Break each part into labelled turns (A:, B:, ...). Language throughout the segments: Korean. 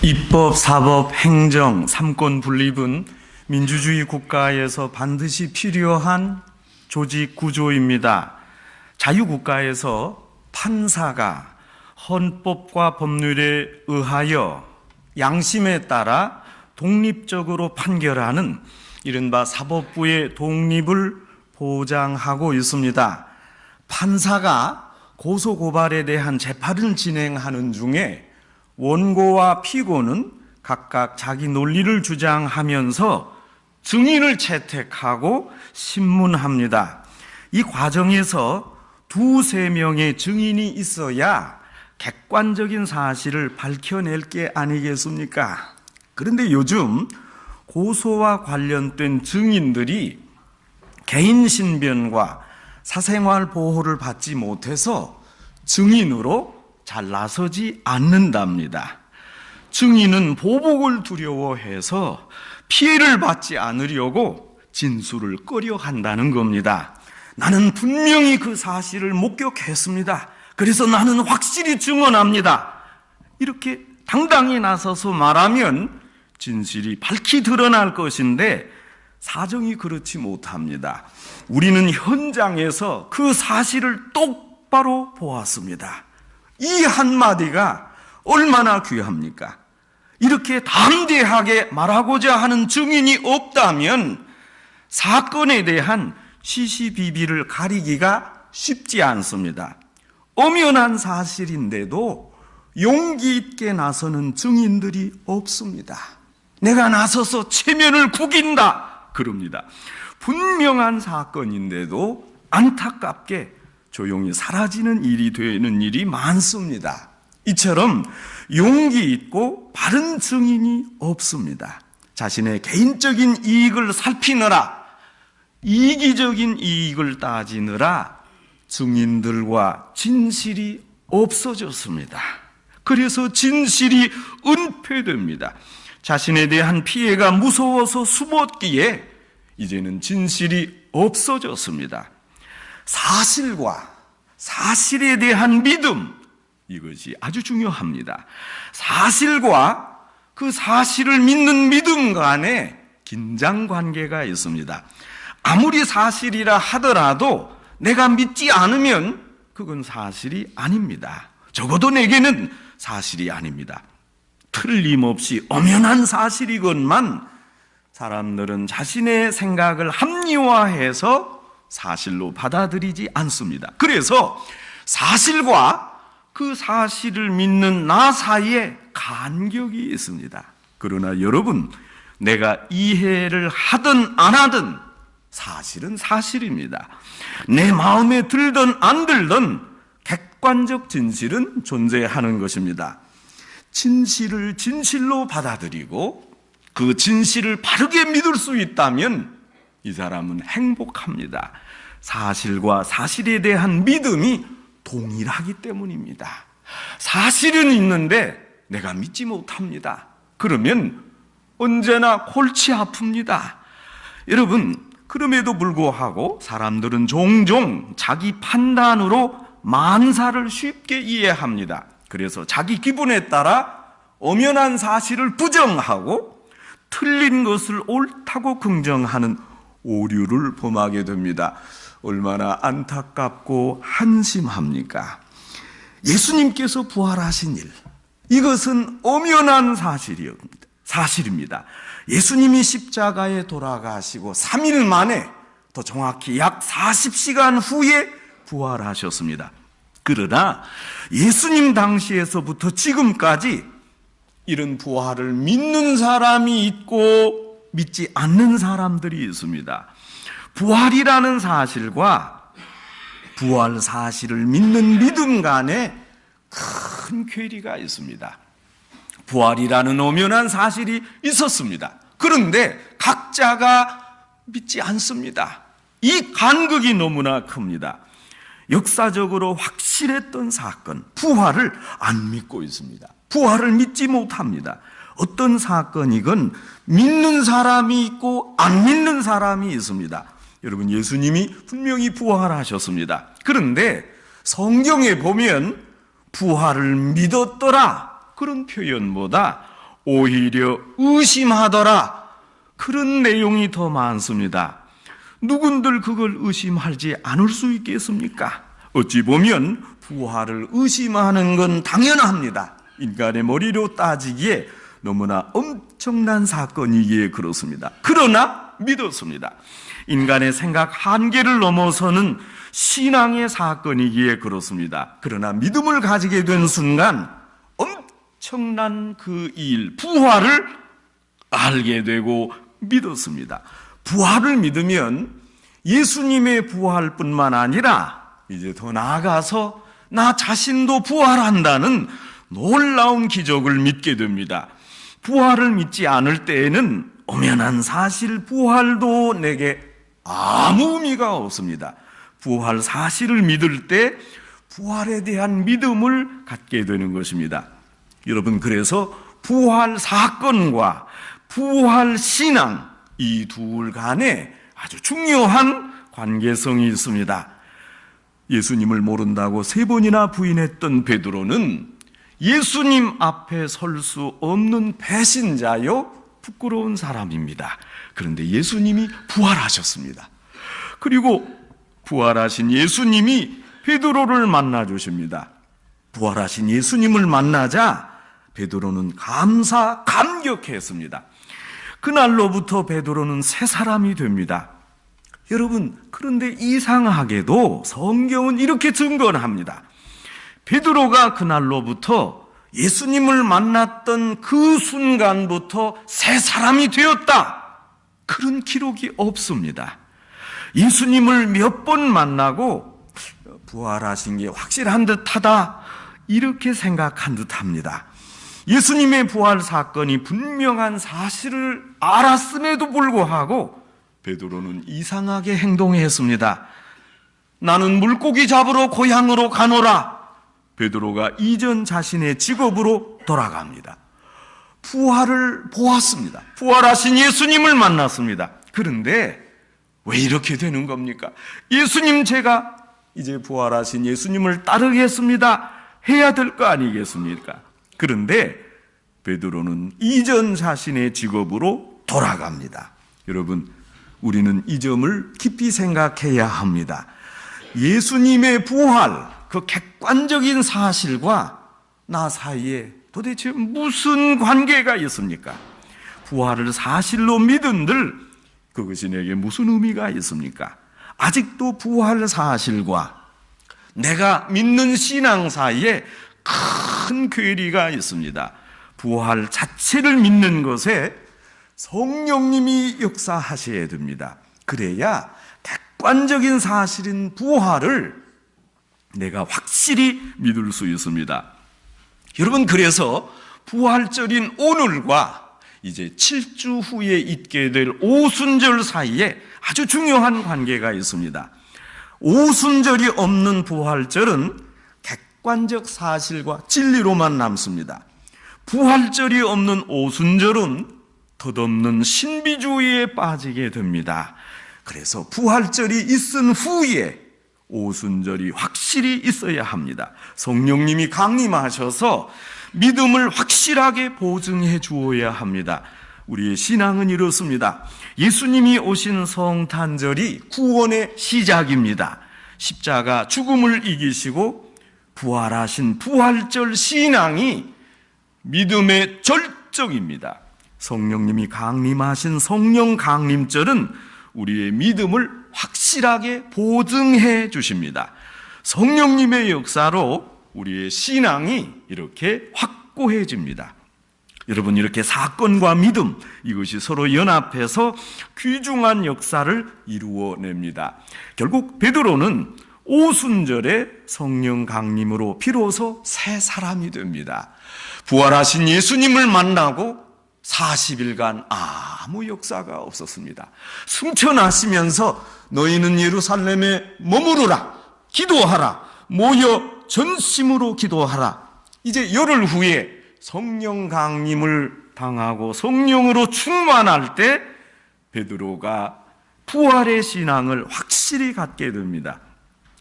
A: 입법, 사법, 행정, 삼권 분립은 민주주의 국가에서 반드시 필요한 조직 구조입니다. 자유국가에서 판사가 헌법과 법률에 의하여 양심에 따라 독립적으로 판결하는 이른바 사법부의 독립을 보장하고 있습니다. 판사가 고소고발에 대한 재판을 진행하는 중에 원고와 피고는 각각 자기 논리를 주장하면서 증인을 채택하고 신문합니다. 이 과정에서 두세 명의 증인이 있어야 객관적인 사실을 밝혀낼 게 아니겠습니까? 그런데 요즘 고소와 관련된 증인들이 개인 신변과 사생활 보호를 받지 못해서 증인으로 잘 나서지 않는답니다. 증인은 보복을 두려워해서 피해를 받지 않으려고 진술을 꺼려 한다는 겁니다. 나는 분명히 그 사실을 목격했습니다. 그래서 나는 확실히 증언합니다. 이렇게 당당히 나서서 말하면 진실이 밝히 드러날 것인데 사정이 그렇지 못합니다. 우리는 현장에서 그 사실을 똑바로 보았습니다. 이 한마디가 얼마나 귀합니까? 이렇게 담대하게 말하고자 하는 증인이 없다면 사건에 대한 시시비비를 가리기가 쉽지 않습니다. 엄연한 사실인데도 용기 있게 나서는 증인들이 없습니다. 내가 나서서 체면을 구긴다 그럽니다. 분명한 사건인데도 안타깝게 조용히 사라지는 일이 되는 일이 많습니다. 이처럼 용기 있고 바른 증인이 없습니다. 자신의 개인적인 이익을 살피느라, 이기적인 이익을 따지느라 증인들과 진실이 없어졌습니다. 그래서 진실이 은폐됩니다. 자신에 대한 피해가 무서워서 숨었기에 이제는 진실이 없어졌습니다. 사실과 사실에 대한 믿음, 이것이 아주 중요합니다. 사실과 그 사실을 믿는 믿음 간에 긴장 관계가 있습니다. 아무리 사실이라 하더라도 내가 믿지 않으면 그건 사실이 아닙니다. 적어도 내게는 사실이 아닙니다. 틀림없이 엄연한 사실이건만 사람들은 자신의 생각을 합리화해서 사실로 받아들이지 않습니다. 그래서 사실과 그 사실을 믿는 나 사이에 간격이 있습니다. 그러나 여러분, 내가 이해를 하든 안 하든 사실은 사실입니다. 내 마음에 들든 안 들든 객관적 진실은 존재하는 것입니다. 진실을 진실로 받아들이고 그 진실을 바르게 믿을 수 있다면 이 사람은 행복합니다. 사실과 사실에 대한 믿음이 동일하기 때문입니다. 사실은 있는데 내가 믿지 못합니다. 그러면 언제나 골치 아픕니다. 여러분, 그럼에도 불구하고 사람들은 종종 자기 판단으로 만사를 쉽게 이해합니다. 그래서 자기 기분에 따라 엄연한 사실을 부정하고 틀린 것을 옳다고 긍정하는 오류를 범하게 됩니다. 얼마나 안타깝고 한심합니까? 예수님께서 부활하신 일, 이것은 엄연한 사실입니다. 예수님이 십자가에 돌아가시고 3일 만에, 더 정확히 약 40시간 후에 부활하셨습니다. 그러나 예수님 당시에서부터 지금까지 이런 부활을 믿는 사람이 있고 믿지 않는 사람들이 있습니다. 부활이라는 사실과 부활 사실을 믿는 믿음 간에 큰 괴리가 있습니다. 부활이라는 엄연한 사실이 있었습니다. 그런데 각자가 믿지 않습니다. 이 간극이 너무나 큽니다. 역사적으로 확실했던 사건, 부활을 안 믿고 있습니다. 부활을 믿지 못합니다. 어떤 사건이건 믿는 사람이 있고 안 믿는 사람이 있습니다. 여러분, 예수님이 분명히 부활하셨습니다. 그런데 성경에 보면 부활을 믿었더라 그런 표현보다 오히려 의심하더라. 그런 내용이 더 많습니다. 누군들 그걸 의심하지 않을 수 있겠습니까? 어찌 보면 부활을 의심하는 건 당연합니다. 인간의 머리로 따지기에 너무나 엄청난 사건이기에 그렇습니다. 그러나 믿었습니다. 인간의 생각 한계를 넘어서는 신앙의 사건이기에 그렇습니다. 그러나 믿음을 가지게 된 순간 엄청난 그 일, 부활을 알게 되고 믿었습니다. 부활을 믿으면 예수님의 부활뿐만 아니라 이제 더 나아가서 나 자신도 부활한다는 놀라운 기적을 믿게 됩니다. 부활을 믿지 않을 때에는 엄연한 사실 부활도 내게 아무 의미가 없습니다. 부활 사실을 믿을 때 부활에 대한 믿음을 갖게 되는 것입니다. 여러분, 그래서 부활 사건과 부활 신앙, 이 둘 간에 아주 중요한 관계성이 있습니다. 예수님을 모른다고 3번이나 부인했던 베드로는 예수님 앞에 설 수 없는 배신자요, 부끄러운 사람입니다. 그런데 예수님이 부활하셨습니다. 그리고 부활하신 예수님이 베드로를 만나 주십니다. 부활하신 예수님을 만나자 베드로는 감격했습니다. 그날로부터 베드로는 새 사람이 됩니다. 여러분, 그런데 이상하게도 성경은 이렇게 증거합니다. 베드로가 그날로부터 예수님을 만났던 그 순간부터 새 사람이 되었다, 그런 기록이 없습니다. 예수님을 몇 번 만나고 부활하신 게 확실한 듯하다, 이렇게 생각한 듯합니다. 예수님의 부활 사건이 분명한 사실을 알았음에도 불구하고 베드로는 이상하게 행동했습니다. 나는 물고기 잡으러 고향으로 가노라. 베드로가 이전 자신의 직업으로 돌아갑니다. 부활을 보았습니다. 부활하신 예수님을 만났습니다. 그런데 왜 이렇게 되는 겁니까? 예수님, 제가 이제 부활하신 예수님을 따르겠습니다 해야 될 거 아니겠습니까? 그런데 베드로는 이전 자신의 직업으로 돌아갑니다. 여러분, 우리는 이 점을 깊이 생각해야 합니다. 예수님의 부활, 그 객관적인 사실과 나 사이에 도대체 무슨 관계가 있습니까? 부활을 사실로 믿은들 그것이 내게 무슨 의미가 있습니까? 아직도 부활 사실과 내가 믿는 신앙 사이에 큰 괴리가 있습니다. 부활 자체를 믿는 것에 성령님이 역사하셔야 됩니다. 그래야 객관적인 사실인 부활을 내가 확실히 믿을 수 있습니다. 여러분, 그래서 부활절인 오늘과 이제 7주 후에 있게 될 오순절 사이에 아주 중요한 관계가 있습니다. 오순절이 없는 부활절은 객관적 사실과 진리로만 남습니다. 부활절이 없는 오순절은 덧없는 신비주의에 빠지게 됩니다. 그래서 부활절이 있은 후에 오순절이 확실히 있어야 합니다. 성령님이 강림하셔서 믿음을 확실하게 보증해 주어야 합니다. 우리의 신앙은 이렇습니다. 예수님이 오신 성탄절이 구원의 시작입니다. 십자가 죽음을 이기시고 부활하신 부활절 신앙이 믿음의 절정입니다. 성령님이 강림하신 성령 강림절은 우리의 믿음을 확실하게 보증해 주십니다. 성령님의 역사로 우리의 신앙이 이렇게 확고해집니다. 여러분, 이렇게 사건과 믿음, 이것이 서로 연합해서 귀중한 역사를 이루어냅니다. 결국 베드로는 오순절에 성령 강림으로 비로소 새 사람이 됩니다. 부활하신 예수님을 만나고 40일간 아무 역사가 없었습니다. 승천하시면서 너희는 예루살렘에 머무르라, 기도하라, 모여 전심으로 기도하라. 이제 열흘 후에 성령 강림을 당하고 성령으로 충만할 때 베드로가 부활의 신앙을 확실히 갖게 됩니다.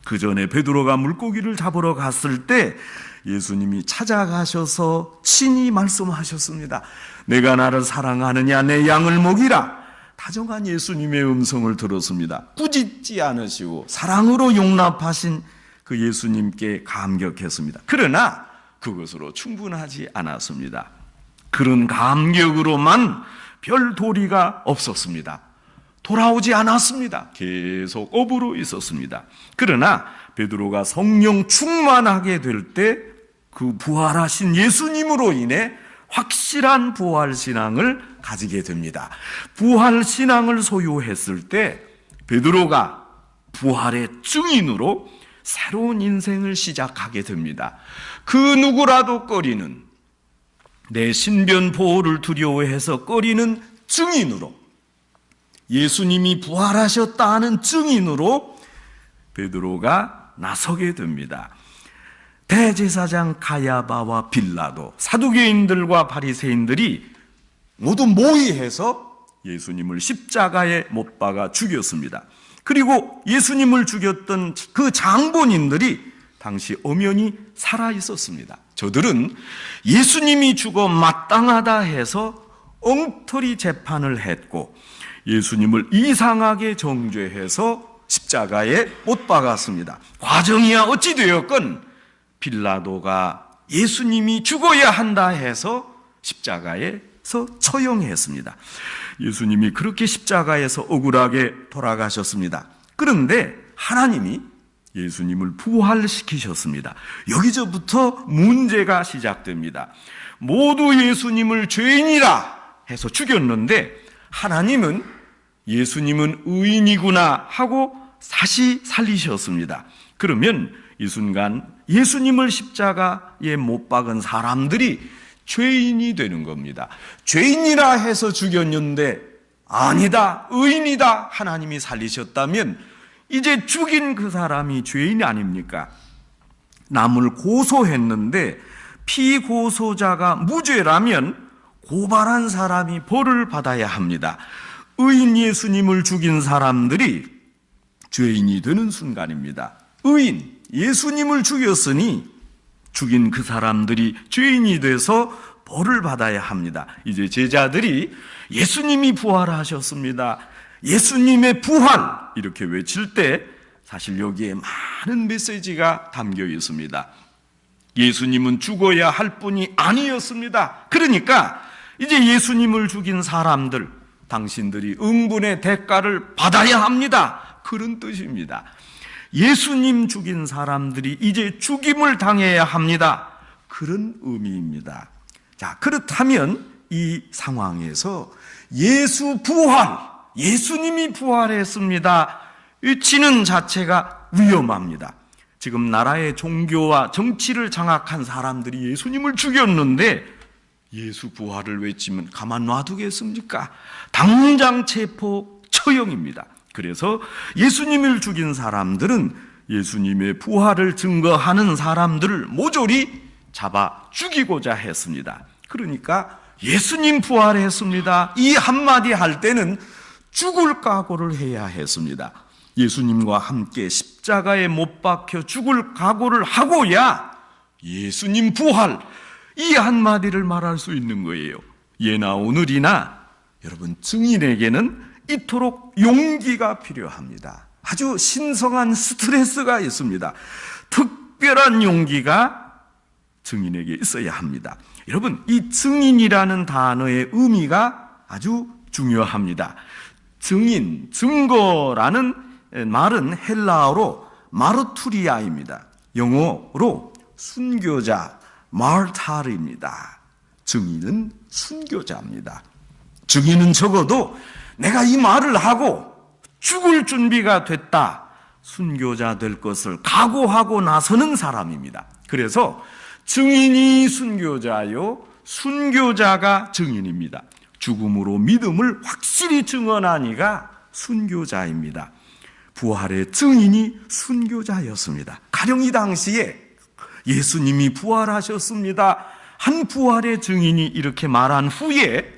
A: 그 전에 베드로가 물고기를 잡으러 갔을 때 예수님이 찾아가셔서 친히 말씀하셨습니다. 내가 나를 사랑하느냐, 내 양을 먹이라. 다정한 예수님의 음성을 들었습니다. 꾸짖지 않으시고 사랑으로 용납하신 그 예수님께 감격했습니다. 그러나 그것으로 충분하지 않았습니다. 그런 감격으로만 별 도리가 없었습니다. 돌아오지 않았습니다. 계속 업으로 있었습니다. 그러나 베드로가 성령 충만하게 될 때 그 부활하신 예수님으로 인해 확실한 부활신앙을 가지게 됩니다. 부활신앙을 소유했을 때 베드로가 부활의 증인으로 새로운 인생을 시작하게 됩니다. 그 누구라도 꺼리는, 내 신변 보호를 두려워해서 꺼리는 증인으로, 예수님이 부활하셨다 하는 증인으로 베드로가 나서게 됩니다. 대제사장 가야바와 빌라도, 사두개인들과 바리새인들이 모두 모의해서 예수님을 십자가에 못 박아 죽였습니다. 그리고 예수님을 죽였던 그 장본인들이 당시 엄연히 살아 있었습니다. 저들은 예수님이 죽어 마땅하다 해서 엉터리 재판을 했고 예수님을 이상하게 정죄해서 십자가에 못 박았습니다. 과정이야 어찌 되었건 빌라도가 예수님이 죽어야 한다 해서 십자가에서 처형했습니다. 예수님이 그렇게 십자가에서 억울하게 돌아가셨습니다. 그런데 하나님이 예수님을 부활시키셨습니다. 여기서부터 문제가 시작됩니다. 모두 예수님을 죄인이라 해서 죽였는데 하나님은 예수님은 의인이구나 하고 다시 살리셨습니다. 그러면 이 순간 예수님을 십자가에 못 박은 사람들이 죄인이 되는 겁니다. 죄인이라 해서 죽였는데 아니다, 의인이다 하나님이 살리셨다면 이제 죽인 그 사람이 죄인이 아닙니까? 남을 고소했는데 피고소자가 무죄라면 고발한 사람이 벌을 받아야 합니다. 의인 예수님을 죽인 사람들이 죄인이 되는 순간입니다. 의인 예수님을 죽였으니 죽인 그 사람들이 죄인이 돼서 벌을 받아야 합니다. 이제 제자들이 예수님이 부활하셨습니다, 예수님의 부활 이렇게 외칠 때 사실 여기에 많은 메시지가 담겨 있습니다. 예수님은 죽어야 할 뿐이 아니었습니다. 그러니까 이제 예수님을 죽인 사람들, 당신들이 응분의 대가를 받아야 합니다, 그런 뜻입니다. 예수님 죽인 사람들이 이제 죽임을 당해야 합니다, 그런 의미입니다. 자, 그렇다면 이 상황에서 예수 부활, 예수님이 부활했습니다 외치는 자체가 위험합니다. 지금 나라의 종교와 정치를 장악한 사람들이 예수님을 죽였는데 예수 부활을 외치면 가만 놔두겠습니까? 당장 체포 처형입니다. 그래서 예수님을 죽인 사람들은 예수님의 부활을 증거하는 사람들을 모조리 잡아 죽이고자 했습니다. 그러니까 예수님 부활했습니다 이 한마디 할 때는 죽을 각오를 해야 했습니다. 예수님과 함께 십자가에 못 박혀 죽을 각오를 하고야 예수님 부활 이 한마디를 말할 수 있는 거예요. 예나 오늘이나 여러분 증인에게는 이토록 용기가 필요합니다. 아주 신성한 스트레스가 있습니다. 특별한 용기가 증인에게 있어야 합니다. 여러분, 이 증인이라는 단어의 의미가 아주 중요합니다. 증인, 증거라는 말은 헬라어로 마르투리아입니다. 영어로 순교자, 마르타르입니다. 증인은 순교자입니다. 증인은 적어도 내가 이 말을 하고 죽을 준비가 됐다, 순교자 될 것을 각오하고 나서는 사람입니다. 그래서 증인이 순교자요, 순교자가 증인입니다. 죽음으로 믿음을 확실히 증언하니가 순교자입니다. 부활의 증인이 순교자였습니다. 가령 이 당시에 예수님이 부활하셨습니다 한 부활의 증인이 이렇게 말한 후에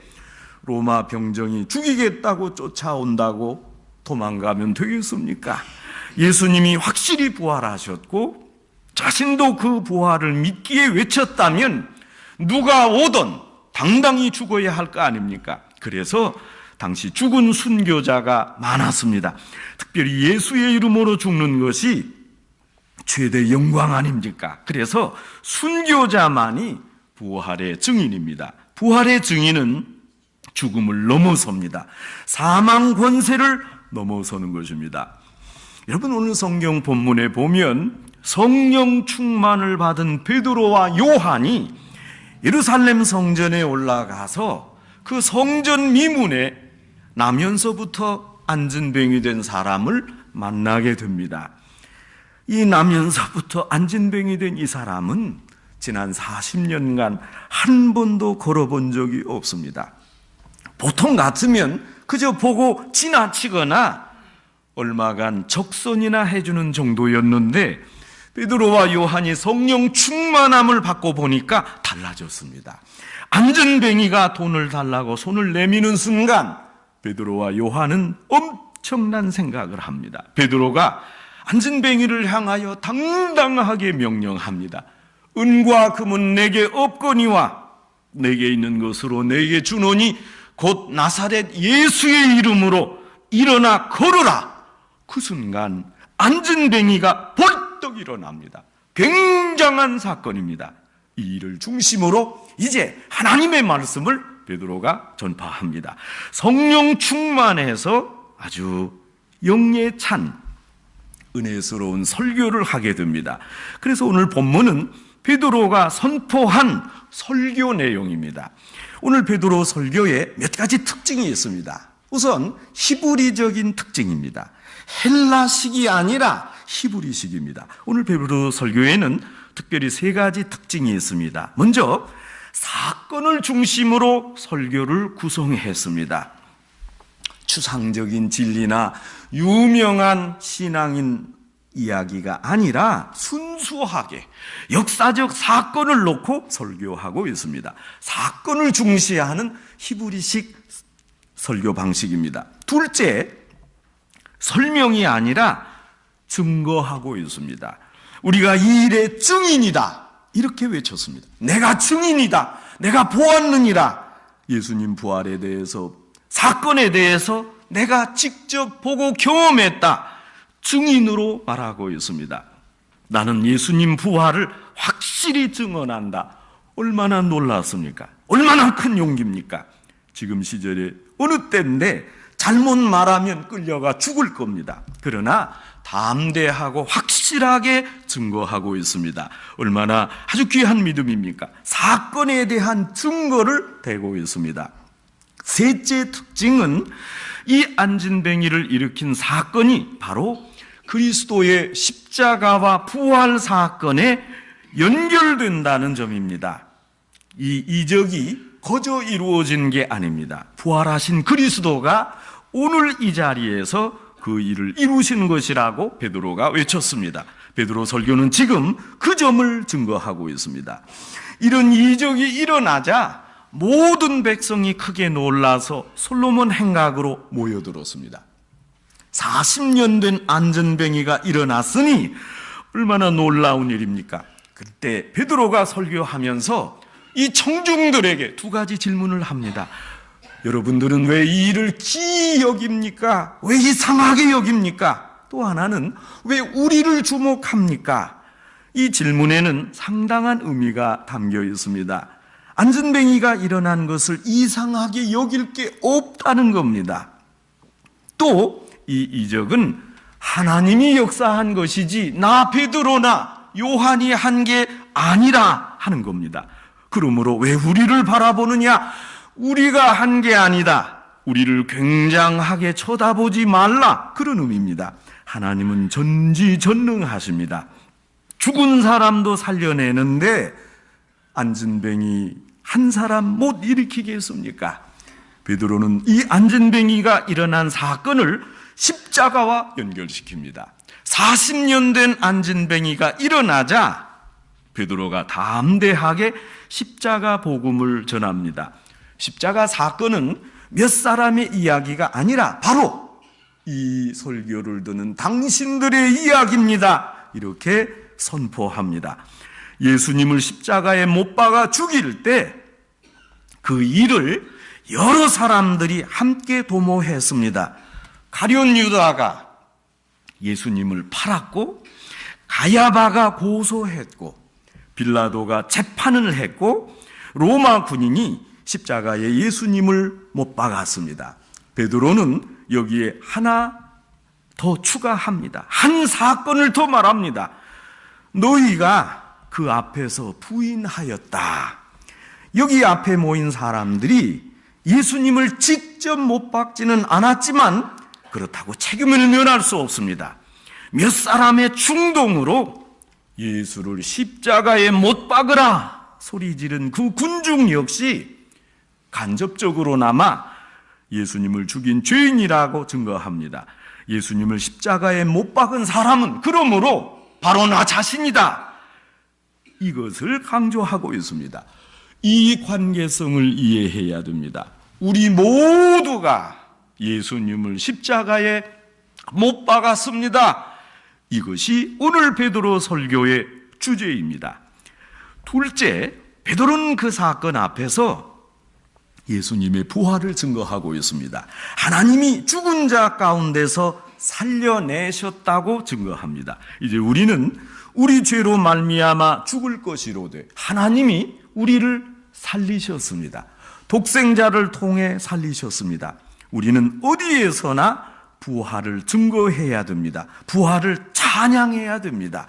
A: 로마 병정이 죽이겠다고 쫓아온다고 도망가면 되겠습니까? 예수님이 확실히 부활하셨고 자신도 그 부활을 믿기에 외쳤다면 누가 오든 당당히 죽어야 할 거 아닙니까? 그래서 당시 죽은 순교자가 많았습니다. 특별히 예수의 이름으로 죽는 것이 최대 영광 아닙니까? 그래서 순교자만이 부활의 증인입니다. 부활의 증인은 죽음을 넘어섭니다. 사망 권세를 넘어서는 것입니다. 여러분, 오늘 성경 본문에 보면 성령 충만을 받은 베드로와 요한이 예루살렘 성전에 올라가서 그 성전 미문에 나면서부터 안진뱅이 된 사람을 만나게 됩니다. 이 나면서부터 안진뱅이 된 이 사람은 지난 40년간 한 번도 걸어본 적이 없습니다. 보통 같으면 그저 보고 지나치거나 얼마간 적선이나 해주는 정도였는데 베드로와 요한이 성령 충만함을 받고 보니까 달라졌습니다. 안진뱅이가 돈을 달라고 손을 내미는 순간 베드로와 요한은 엄청난 생각을 합니다. 베드로가 안진뱅이를 향하여 당당하게 명령합니다. 은과 금은 내게 없거니와 내게 있는 것으로 내게 주노니 곧 나사렛 예수의 이름으로 일어나 걸어라. 그 순간 안진뱅이가 벌떡 일어납니다. 굉장한 사건입니다. 이 일을 중심으로 이제 하나님의 말씀을 베드로가 전파합니다. 성령 충만해서 아주 영에 찬 은혜스러운 설교를 하게 됩니다. 그래서 오늘 본문은 베드로가 선포한 설교 내용입니다. 오늘 베드로 설교에 몇 가지 특징이 있습니다. 우선 히브리적인 특징입니다. 헬라식이 아니라 히브리식입니다. 오늘 베드로 설교에는 특별히 세 가지 특징이 있습니다. 먼저 사건을 중심으로 설교를 구성했습니다. 추상적인 진리나 유명한 신앙인 이야기가 아니라 순수하게 역사적 사건을 놓고 설교하고 있습니다. 사건을 중시하는 히브리식 설교 방식입니다. 둘째, 설명이 아니라 증거하고 있습니다. 우리가 이 일의 증인이다 이렇게 외쳤습니다. 내가 증인이다. 내가 보았느니라. 예수님 부활에 대해서, 사건에 대해서 내가 직접 보고 경험했다. 증인으로 말하고 있습니다. 나는 예수님 부활을 확실히 증언한다. 얼마나 놀랐습니까? 얼마나 큰 용기입니까? 지금 시절에 어느 때인데 잘못 말하면 끌려가 죽을 겁니다. 그러나 담대하고 확실하게 증거하고 있습니다. 얼마나 아주 귀한 믿음입니까? 사건에 대한 증거를 대고 있습니다. 셋째 특징은 이 안진뱅이를 일으킨 사건이 바로 그리스도의 십자가와 부활 사건에 연결된다는 점입니다. 이 이적이 거저 이루어진 게 아닙니다. 부활하신 그리스도가 오늘 이 자리에서 그 일을 이루신 것이라고 베드로가 외쳤습니다. 베드로 설교는 지금 그 점을 증거하고 있습니다. 이런 이적이 일어나자 모든 백성이 크게 놀라서 솔로몬 행각으로 모여들었습니다. 40년 된 안진뱅이가 일어났으니 얼마나 놀라운 일입니까? 그때 베드로가 설교하면서 이 청중들에게 두 가지 질문을 합니다. 여러분들은 왜 이 일을 기이 여깁니까? 왜 이상하게 여깁니까? 또 하나는 왜 우리를 주목합니까? 이 질문에는 상당한 의미가 담겨 있습니다. 안진뱅이가 일어난 것을 이상하게 여길 게 없다는 겁니다. 또 이 이적은 하나님이 역사한 것이지 나 베드로나 요한이 한 게 아니라 하는 겁니다. 그러므로 왜 우리를 바라보느냐? 우리가 한 게 아니다. 우리를 굉장하게 쳐다보지 말라. 그런 의미입니다. 하나님은 전지전능하십니다. 죽은 사람도 살려내는데 안진뱅이 한 사람 못 일으키겠습니까? 베드로는 이 안진뱅이가 일어난 사건을 십자가와 연결시킵니다. 40년 된 안진뱅이가 일어나자 베드로가 담대하게 십자가 복음을 전합니다. 십자가 사건은 몇 사람의 이야기가 아니라 바로 이 설교를 듣는 당신들의 이야기입니다. 이렇게 선포합니다. 예수님을 십자가에 못 박아 죽일 때 그 일을 여러 사람들이 함께 도모했습니다. 가룟 유다가 예수님을 팔았고, 가야바가 고소했고, 빌라도가 재판을 했고, 로마 군인이 십자가에 예수님을 못 박았습니다. 베드로는 여기에 하나 더 추가합니다. 한 사건을 더 말합니다. 너희가 그 앞에서 부인하였다. 여기 앞에 모인 사람들이 예수님을 직접 못 박지는 않았지만 그렇다고 책임을 면할 수 없습니다. 몇 사람의 충동으로 예수를 십자가에 못 박으라 소리 지른 그 군중 역시 간접적으로나마 예수님을 죽인 죄인이라고 증거합니다. 예수님을 십자가에 못 박은 사람은 그러므로 바로 나 자신이다. 이것을 강조하고 있습니다. 이 관계성을 이해해야 됩니다. 우리 모두가 예수님을 십자가에 못 박았습니다. 이것이 오늘 베드로 설교의 주제입니다. 둘째, 베드로는 그 사건 앞에서 예수님의 부활을 증거하고 있습니다. 하나님이 죽은 자 가운데서 살려내셨다고 증거합니다. 이제 우리는 우리 죄로 말미암아 죽을 것이로되 하나님이 우리를 살리셨습니다. 독생자를 통해 살리셨습니다. 우리는 어디에서나 부활을 증거해야 됩니다. 부활을 찬양해야 됩니다.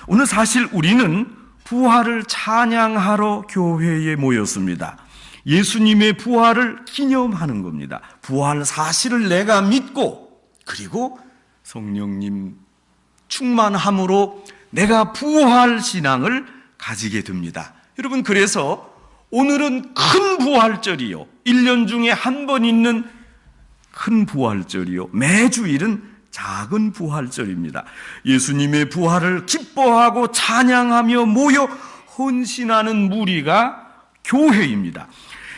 A: 오늘 사실 우리는 부활을 찬양하러 교회에 모였습니다. 예수님의 부활을 기념하는 겁니다. 부활 사실을 내가 믿고 그리고 성령님 충만함으로 내가 부활 신앙을 가지게 됩니다. 여러분, 그래서 오늘은 큰 부활절이요, 1년 중에 한 번 있는 큰 부활절이요, 매주일은 작은 부활절입니다. 예수님의 부활을 기뻐하고 찬양하며 모여 헌신하는 무리가 교회입니다.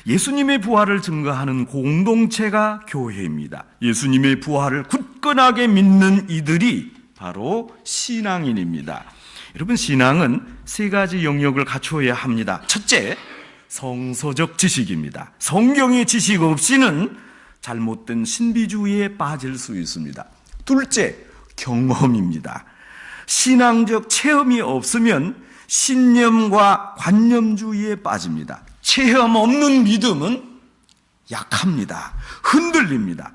A: 예수님의 부활을 증거하는 공동체가 교회입니다. 예수님의 부활을 굳건하게 믿는 이들이 바로 신앙인입니다. 여러분, 신앙은 세 가지 영역을 갖추어야 합니다. 첫째, 성서적 지식입니다. 성경의 지식 없이는 잘못된 신비주의에 빠질 수 있습니다. 둘째, 경험입니다. 신앙적 체험이 없으면 신념과 관념주의에 빠집니다. 체험 없는 믿음은 약합니다. 흔들립니다.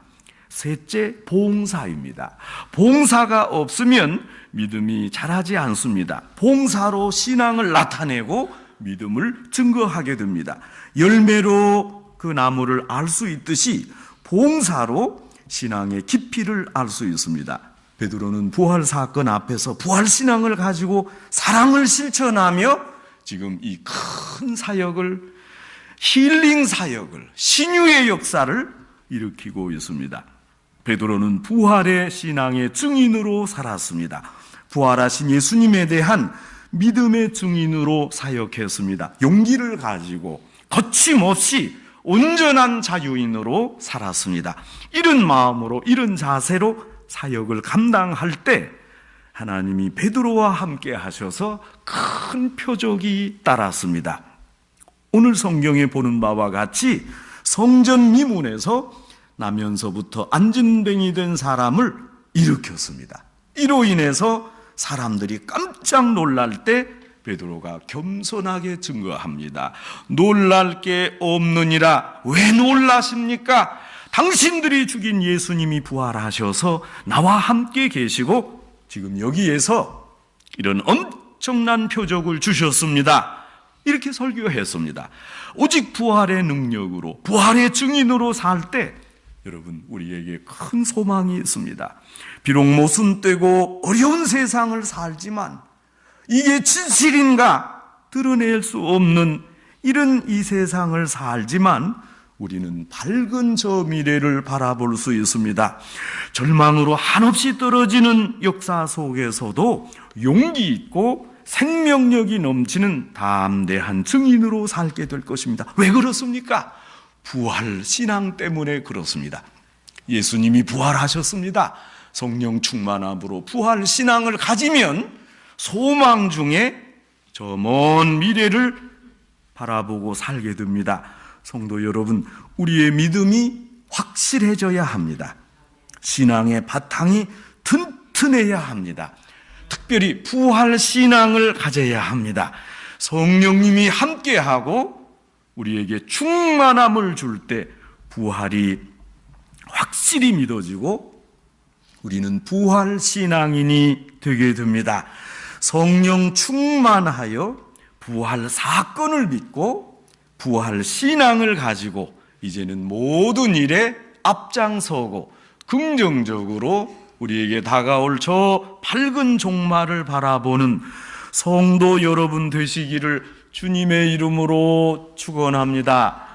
A: 셋째, 봉사입니다. 봉사가 없으면 믿음이 자라지 않습니다. 봉사로 신앙을 나타내고 믿음을 증거하게 됩니다. 열매로 그 나무를 알 수 있듯이 봉사로 신앙의 깊이를 알 수 있습니다. 베드로는 부활 사건 앞에서 부활 신앙을 가지고 사랑을 실천하며 지금 이 큰 사역을, 힐링 사역을, 신유의 역사를 일으키고 있습니다. 베드로는 부활의 신앙의 증인으로 살았습니다. 부활하신 예수님에 대한 믿음의 증인으로 사역했습니다. 용기를 가지고 거침없이 온전한 자유인으로 살았습니다. 이런 마음으로, 이런 자세로 사역을 감당할 때 하나님이 베드로와 함께 하셔서 큰 표적이 따랐습니다. 오늘 성경에 보는 바와 같이 성전 미문에서 나면서부터 안진뱅이 된 사람을 일으켰습니다. 이로 인해서 사람들이 깜짝 놀랄 때 베드로가 겸손하게 증거합니다. 놀랄 게 없느니라. 왜 놀라십니까? 당신들이 죽인 예수님이 부활하셔서 나와 함께 계시고 지금 여기에서 이런 엄청난 표적을 주셨습니다. 이렇게 설교했습니다. 오직 부활의 능력으로, 부활의 증인으로 살 때 여러분, 우리에게 큰 소망이 있습니다. 비록 모순되고 어려운 세상을 살지만 이게 진실인가 드러낼 수 없는 이런 이 세상을 살지만 우리는 밝은 저 미래를 바라볼 수 있습니다. 절망으로 한없이 떨어지는 역사 속에서도 용기 있고 생명력이 넘치는 담대한 증인으로 살게 될 것입니다. 왜 그렇습니까? 부활 신앙 때문에 그렇습니다. 예수님이 부활하셨습니다. 성령 충만함으로 부활 신앙을 가지면 소망 중에 저 먼 미래를 바라보고 살게 됩니다. 성도 여러분, 우리의 믿음이 확실해져야 합니다. 신앙의 바탕이 튼튼해야 합니다. 특별히 부활 신앙을 가져야 합니다. 성령님이 함께하고 우리에게 충만함을 줄 때 부활이 확실히 믿어지고 우리는 부활 신앙인이 되게 됩니다. 성령 충만하여 부활 사건을 믿고 부활 신앙을 가지고 이제는 모든 일에 앞장서고 긍정적으로 우리에게 다가올 저 밝은 종말을 바라보는 성도 여러분 되시기를 주님의 이름으로 축원합니다.